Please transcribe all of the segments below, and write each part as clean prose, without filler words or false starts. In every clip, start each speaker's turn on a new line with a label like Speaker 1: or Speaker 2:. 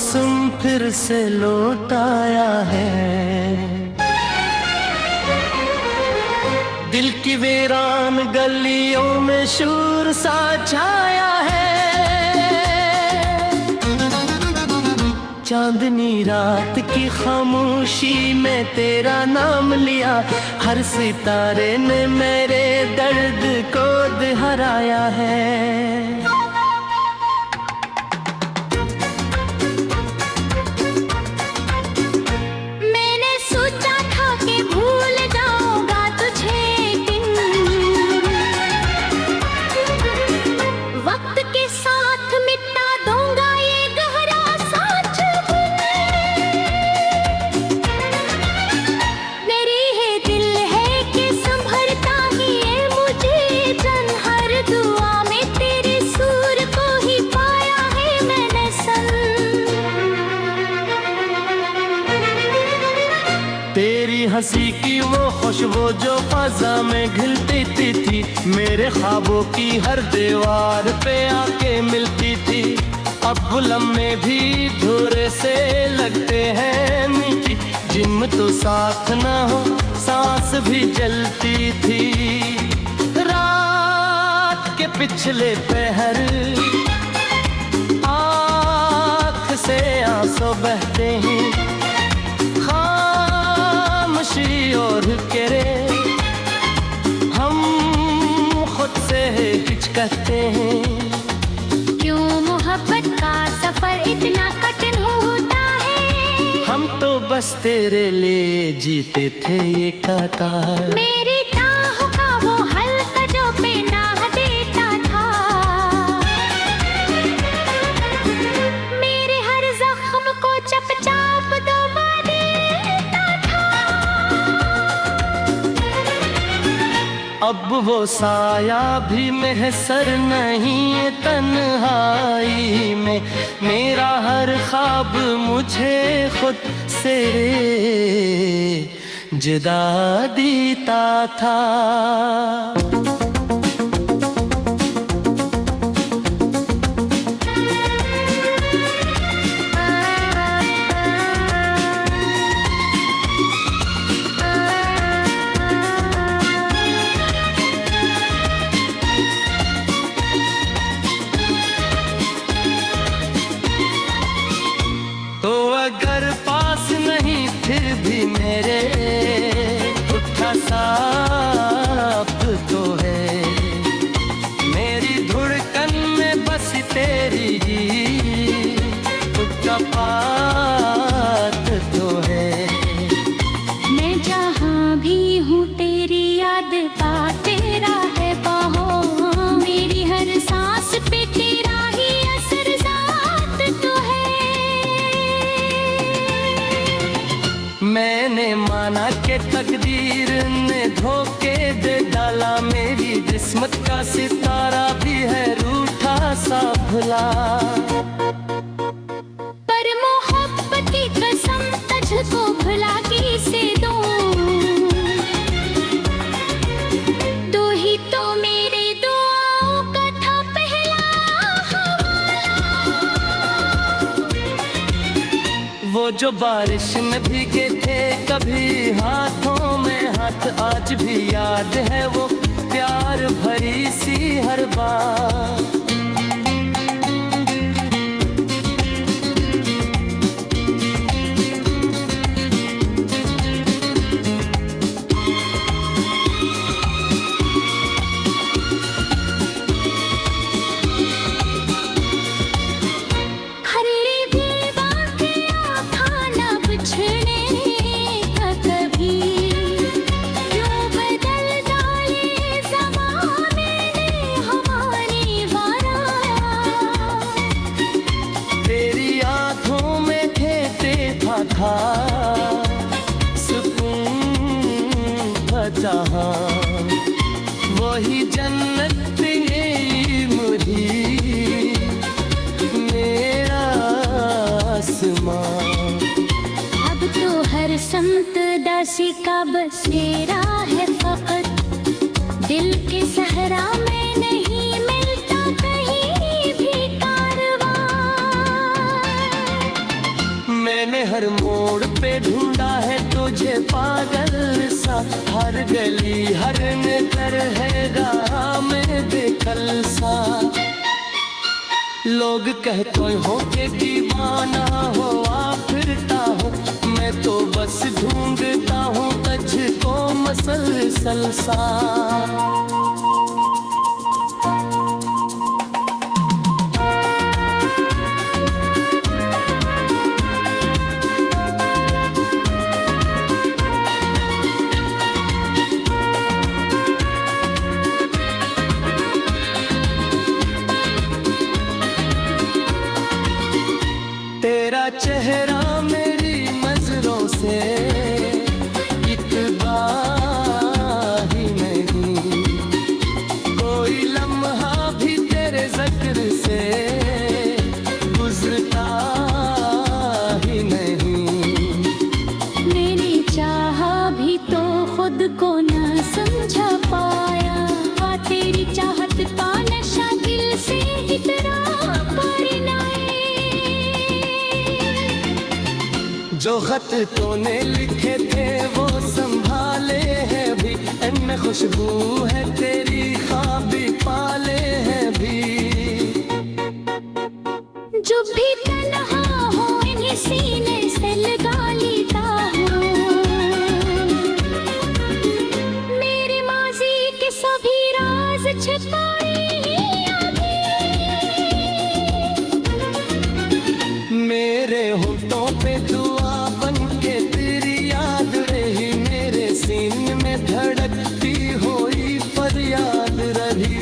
Speaker 1: मौसम फिर से लौट आया है। दिल की वीरान गलियों में शोर सा छाया है। चांदनी रात की खामोशी में तेरा नाम लिया, हर सितारे ने मेरे दर्द को दोहराया है। तेरी हंसी की वो खुशबू जो फ़ज़ा में घिलती थी, मेरे ख्वाबों की हर दीवार पे आके मिलती थी। अब लम्हे भी धुरे से लगते हैं मीठी, जिनमें तो साथ ना हो सांस भी जलती थी। रात के पिछले पहर आँख से आंसू बहते हैं, और करे हम खुद से हिचकते हैं।
Speaker 2: क्यों मोहब्बत का सफर इतना कठिन होता है?
Speaker 1: हम तो बस तेरे लिए जीते थे ये कतार।
Speaker 2: मेरी ताहों का वो हल्का जो पनाह देता था, मेरे हर जख्म को चपचाप दबा देता था।
Speaker 1: अब वो साया भी महसर नहीं है तन्हाई में, मेरा हर ख्वाब मुझे खुद से जुदा देता था। अगर पास नहीं फिर भी मेरे उठा साफ तो है, मेरी धड़कन में बस तेरी उठा बात तो है।
Speaker 2: मैं जहाँ भी हूँ तेरी याद पाते है बाहों, मेरी हर सांस पे तेरा ही असर साथ तो है।
Speaker 1: मैंने माना कि तकदीर ने धोखे दे डाला, मेरी किस्मत का सितारा भी है रूठा सा भुला।
Speaker 2: पर मोहब्बत की कसम तुझको भुला कैसे दूं, तू ही तो मेरे दुआओं का था पहला हवाला।
Speaker 1: वो जो बारिश में भीगे थे कभी हाथों में हाथ, आज भी याद है वो प्यार भरी सी हर बात। था सुकून था जहां, वही जन्नत ये मुझी मेरा आसमां।
Speaker 2: अब तो हर समत दासी का बसेरा है, फकत दिल के सहरा में नहीं मिलता कहीं भी कारवां।
Speaker 1: हर मोड़ पे ढूंढा है तुझे पागल सा, हर गली हर नजर है गाह में बेकल सा। लोग कहते हो कि दीवाना हुआ फिरता हूँ, मैं तो बस ढूंढता हूँ तुझको मसलसल सा। तेरा चेहरा मेरी नजरों से इतना ही नहीं, कोई लम्हा भी तेरे जिक्र से गुजरता ही नहीं।
Speaker 2: मैंने चाहा भी तो खुद को न समझा पाया, तेरी चाहत का नशा दिल से इतना पर न आए।
Speaker 1: जो खत तूने लिखे थे वो संभाले हैं भी, इनमें खुशबू है तेरी ख्वाबी पाले हैं भी।
Speaker 2: जो भी तन्हा हो इन्हीं सीने से लगा लेता हूँ, मेरे माजी के सभी राज छिपाए अभी।
Speaker 1: मेरे होठों पे दुआ बन के तेरी याद रही, मेरे सीने में धड़कती हुई फरियाद रही।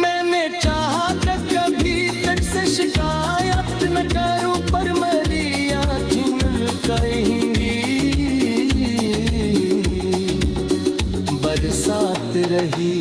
Speaker 1: मैंने चाहा कि कभी तुझसे शिकायत न करूं, पर मेरी आँखें मिल कहेंगी बरसात रही।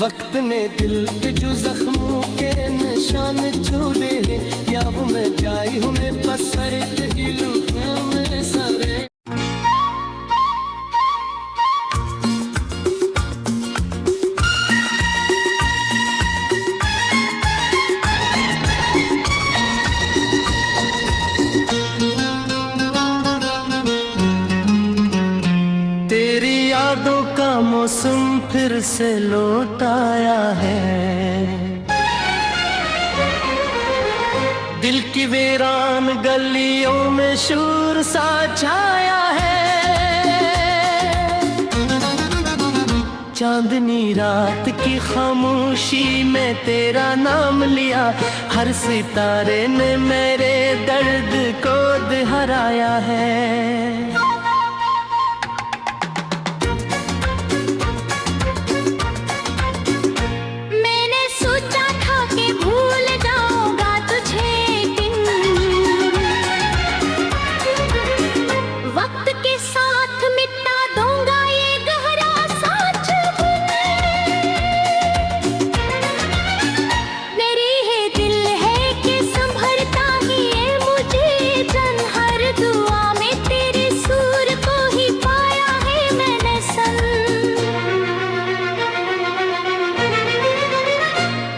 Speaker 1: वक्त ने दिल पे जो जख्मों के निशान छोड़े हैं, या वो मैं जाई हूँ मैं पसर ही लुटा में सरे। तेरी यादों का मौसम फिर से लौट आया है, दिल की वीरान गलियों में शोर सा छाया है। चांदनी रात की खामोशी में तेरा नाम लिया, हर सितारे ने मेरे दर्द को दोहराया है।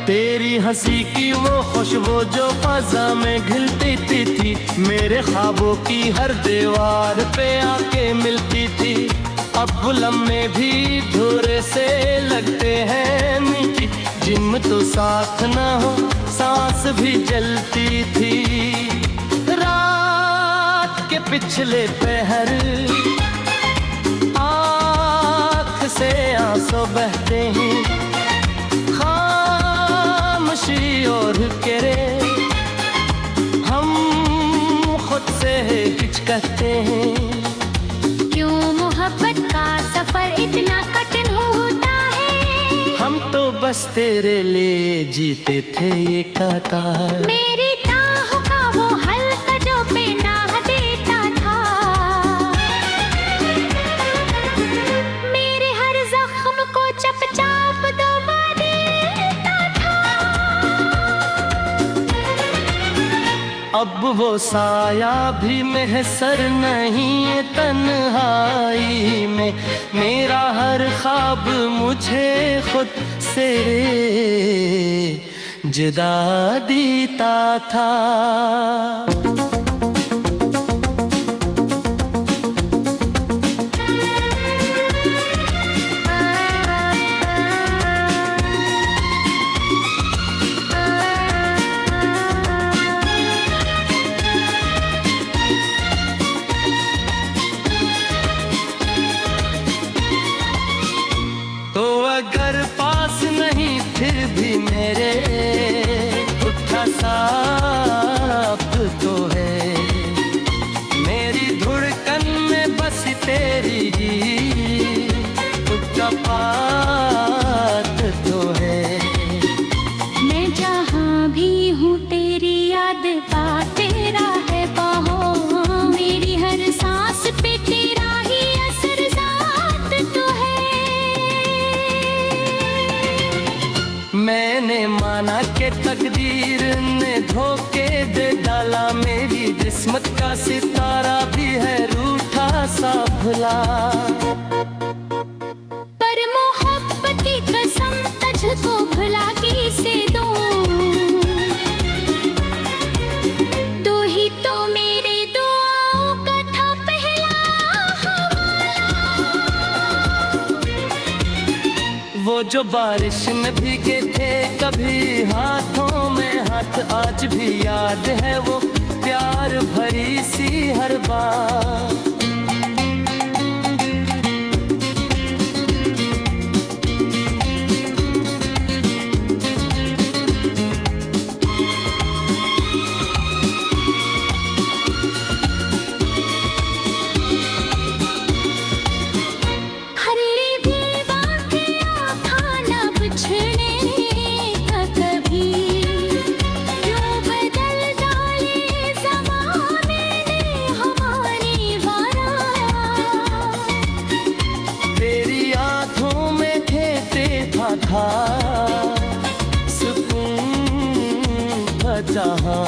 Speaker 1: तेरी हंसी की वो खुशबू जो फजा में घिलती थी, मेरे ख्वाबों की हर दीवार पे आके मिलती थी। अब लम्हे भी धुरे से लगते हैं मीठी, जिनमें तो साथ न हो सांस भी जलती थी। रात के पिछले पहर आँख से आंसू बहते हैं, और करे हम खुद से हिचकते हैं।
Speaker 2: क्यों मोहब्बत का सफर इतना कठिन होता है,
Speaker 1: हम तो बस तेरे लिए जीते थे ये कतार।
Speaker 2: मेरी ताहों का वो हल्का जो पनाह देता था, मेरे हर जख्म को चपचाप दबा दे।
Speaker 1: अब वो साया भी मैसर नहीं है तन्हाई में, मेरा हर ख्वाब मुझे खुद से जुदा देता था। तो अगर पास नहीं फिर भी मेरे उठा साफ तो है, मेरी धड़कन में बस तेरी ही उठा बात तो है।
Speaker 2: मैं जहाँ भी हूँ तेरी याद पाते तेरा है बाहों, मेरी हर सांस पे तेरा ही असर जात तो है।
Speaker 1: मैंने माना कि तकदीर ने धोखे दे डाला, मेरी किस्मत का सितारा भी है रूठा सा भुला।
Speaker 2: पर मोहब्बत की कसम तुझको भुला कैसे दूं, तू ही तो मेरे दुआओं का था पहला हवाला।
Speaker 1: वो जो बारिश में भीगे थे कभी हाथों में हाथ, आज भी याद है वो प्यार भरी सी हर बात। था सुकून था जहां,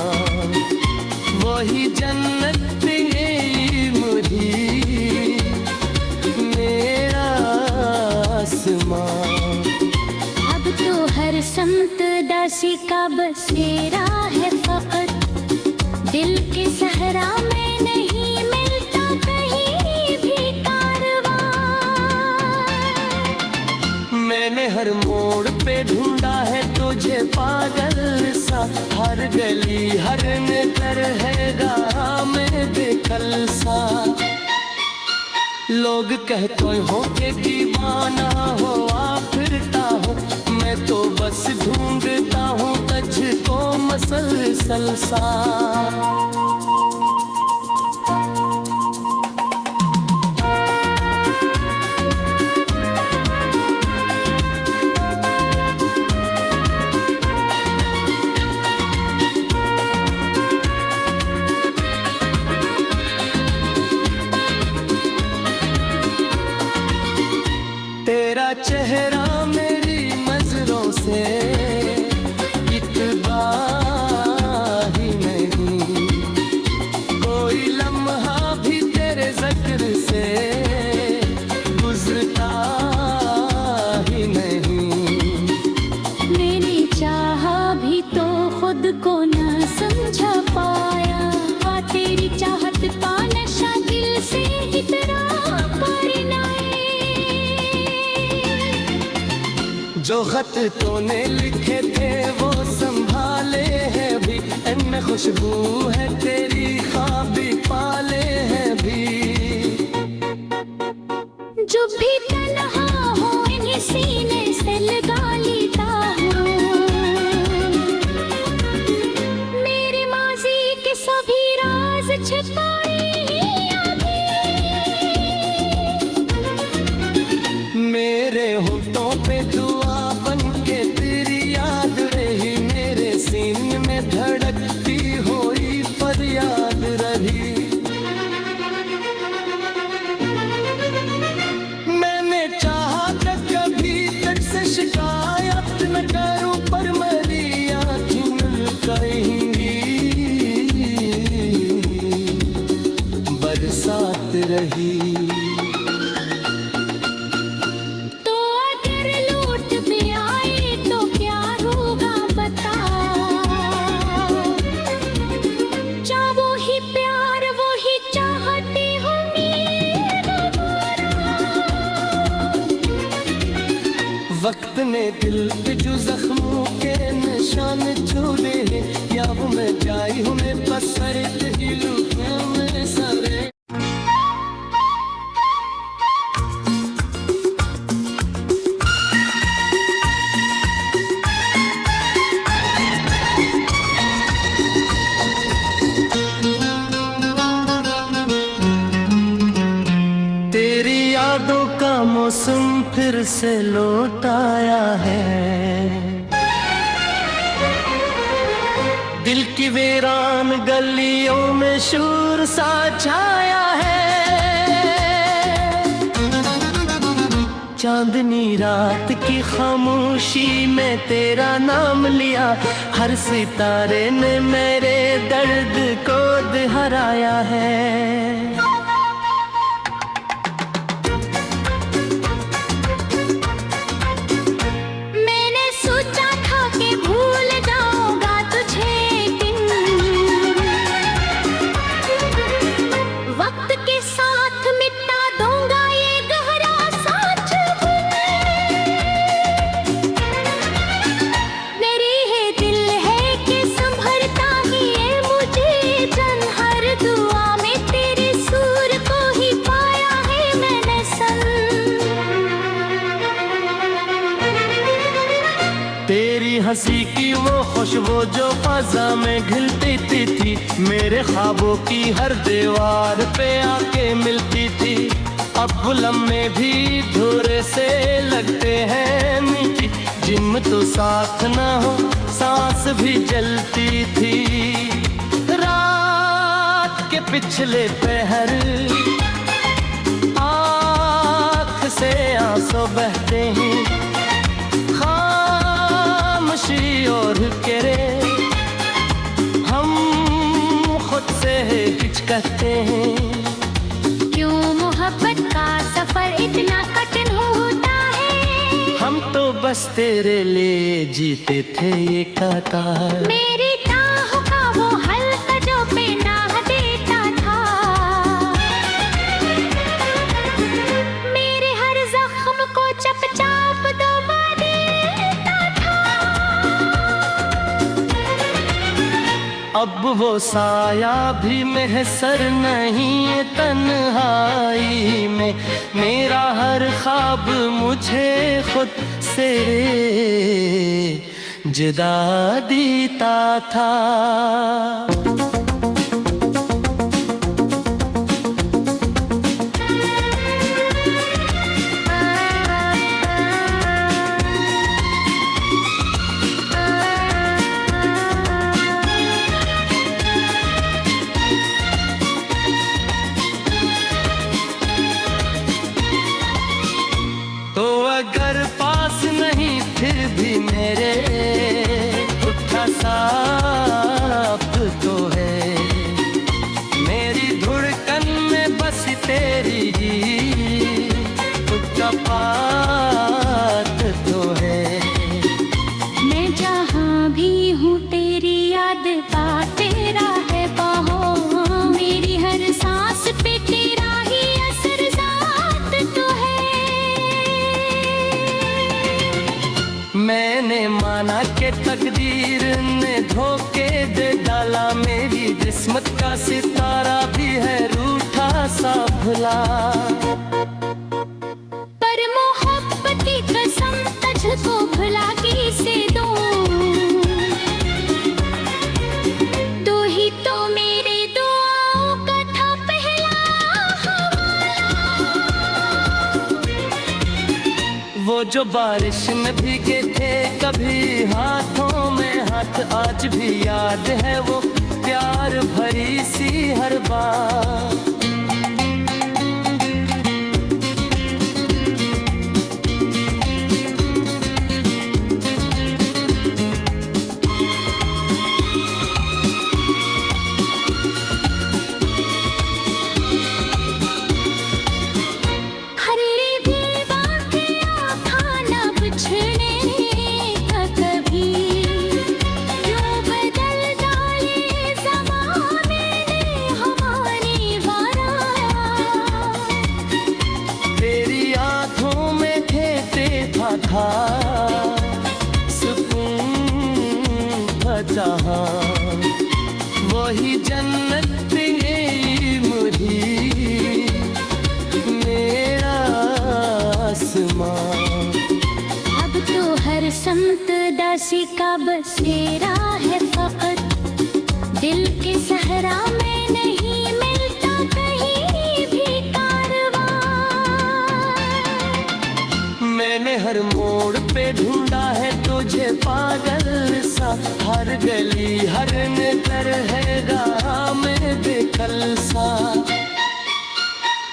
Speaker 1: वही जन्नत ये मुझी मेरा आसमां।
Speaker 2: अब तो हर समत दासी का बसेरा है फकत, दिल के सहरा में नहीं मिलता कहीं भी कारवां।
Speaker 1: मैंने हर मोड़ पे ढूंढा है तुझे पागल सा, हर गली हर नजर है राह में बेकल सा। लोग कहते हो कि दीवाना हो आ फिरता हो, मैं तो बस ढूंढता हूँ तुझको मसलसल सा। तेरा चेहरा मेरी नजरों से इतना ही नहीं, कोई लम्हा भी तेरे जिक्र से गुजरता ही नहीं।
Speaker 2: मैंने चाहा भी तो खुद को न समझा पाया, तेरी चाहत का नशा दिल से इतना करना।
Speaker 1: जो खत तूने लिखे थे वो संभाले हैं भी, इनमें खुशबू है तेरी ख्वाबी पाले हैं भी।
Speaker 2: जो भी तन्हा हो इन्हें सीने से लगा लेता हूँ, मेरे माजी के सभी राज छिपाए अभी।
Speaker 1: मेरे होठों पे दुआ बन के तेरी याद रही, मेरे सीने में धड़कती हुई फरियाद रही। मैंने वक्त ने दिल पे जो जख्मों के निशान छोड़े हैं, या वो मैं जाई हूँ मैं पसर ही लुका मैं सारे। तेरी यादों का मौसम फिर से लौट आया है, दिल की वीरान गलियों में शोर सा छाया है। चांदनी रात की खामोशी में तेरा नाम लिया, हर सितारे ने मेरे दर्द को दोहराया है। तेरी हंसी की वो खुशबू जो फजा में घिलती थी, मेरे ख्वाबों की हर दीवार पे आके मिलती थी। अब लम्हे भी धुरे से लगते हैं मीठी, जिनमें तो साथ ना हो सांस भी जलती थी। रात के पिछले पहर आँख से आंसू बहते हैं, और करे हम खुद से हिचकते हैं।
Speaker 2: क्यों मोहब्बत का सफर इतना कठिन होता है,
Speaker 1: हम तो बस तेरे लिए जीते थे ये कतार।
Speaker 2: मेरी टाह का वो हल्का जो पनाह देता था, मेरे हर जख्म को चपचाप दबा देता था।
Speaker 1: अब वो साया भी महसर नहीं है तन्हाई में, मेरा हर ख्वाब मुझे खुद से जुदा देता था। अगर पास नहीं फिर भी मेरे उठा साफ तो है, मेरी धड़कन में बस तेरी उठा बात तो है।
Speaker 2: मैं जहाँ भी हूँ तेरी याद पाते तेरा है बाहों, मेरी हर सांस पे तेरा ही असर जात तो है।
Speaker 1: मैंने माना कि तकदीर ने धोखे दे डाला, मेरी किस्मत का सितारा भी है रूठा सा भुला।
Speaker 2: पर मोहब्बत की कसम तुझको भुला कैसे दूं, तू ही तो मेरे दुआओं का था पहला हवाला।
Speaker 1: वो जो बारिश में भीगे थे कभी हाथों में हाथ, आज भी याद है वो प्यार भरी सी हर बात। था, सुकून था जहां, वही जन्नत ये मुझी मेरा आसमां।
Speaker 2: अब तो हर समत दासी का बसेरा है फकत, दिल के सहरा में नहीं मिलता कहीं भी कारवां।
Speaker 1: मैंने हर मोड़ पे ढूंढा है तुझे पागल सा, हर गली हर नजर है गाह में बेकल सा।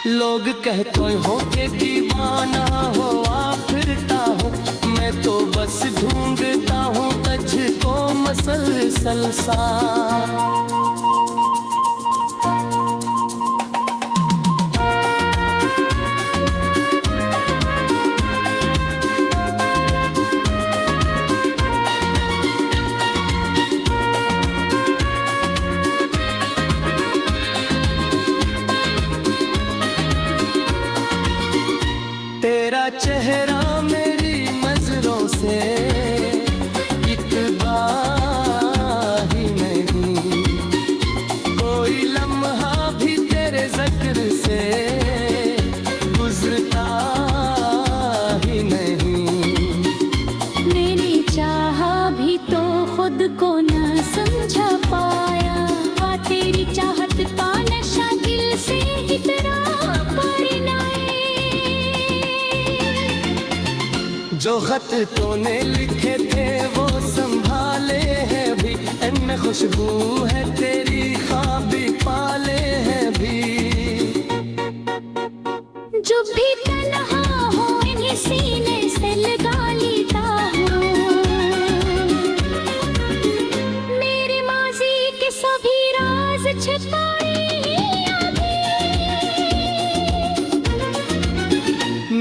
Speaker 1: लोग कहते हो कि दीवाना हो आ फिरता हूँ, मैं तो बस ढूंढता हूँ तुझको मसलसल सा। तेरा चेहरा मेरी नजरों से इतना ही नहीं, कोई लम्हा भी तेरे जिक्र से गुजरता ही नहीं।
Speaker 2: मैंने चाहा भी तो खुद को न समझा पाया, तेरी चाहत का नशा दिल से इतना
Speaker 1: जो खत तूने लिखे थे वो संभाले हैं भी, इनमें खुशबू है तेरी ख्वाबी पाले हैं भी।
Speaker 2: जो भी तन्हा हो इन्हीं सीने से लगा लेता हूँ, मेरे माजी के सभी राज छिपाए अभी।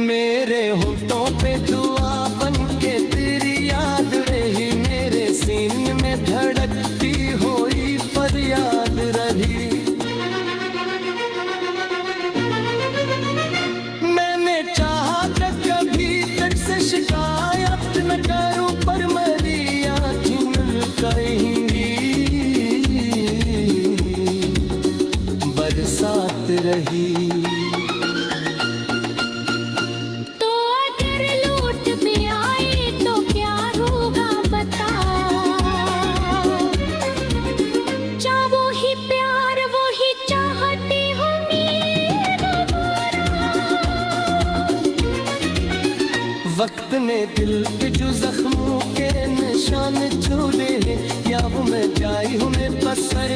Speaker 1: मेरे होठों पे दुआ बन के तेरी याद रही, मेरे सीने में धड़कती हुई फरियाद रही। मैंने चाहा कि कभी तक से शिकायत न करूं, पर मेरी आँखें मिल करेंगी बरसात रही। वक्त ने दिल पे जो जख्मों के निशान छोड़े हैं, या वो मैं जाई हूँ मैं बसर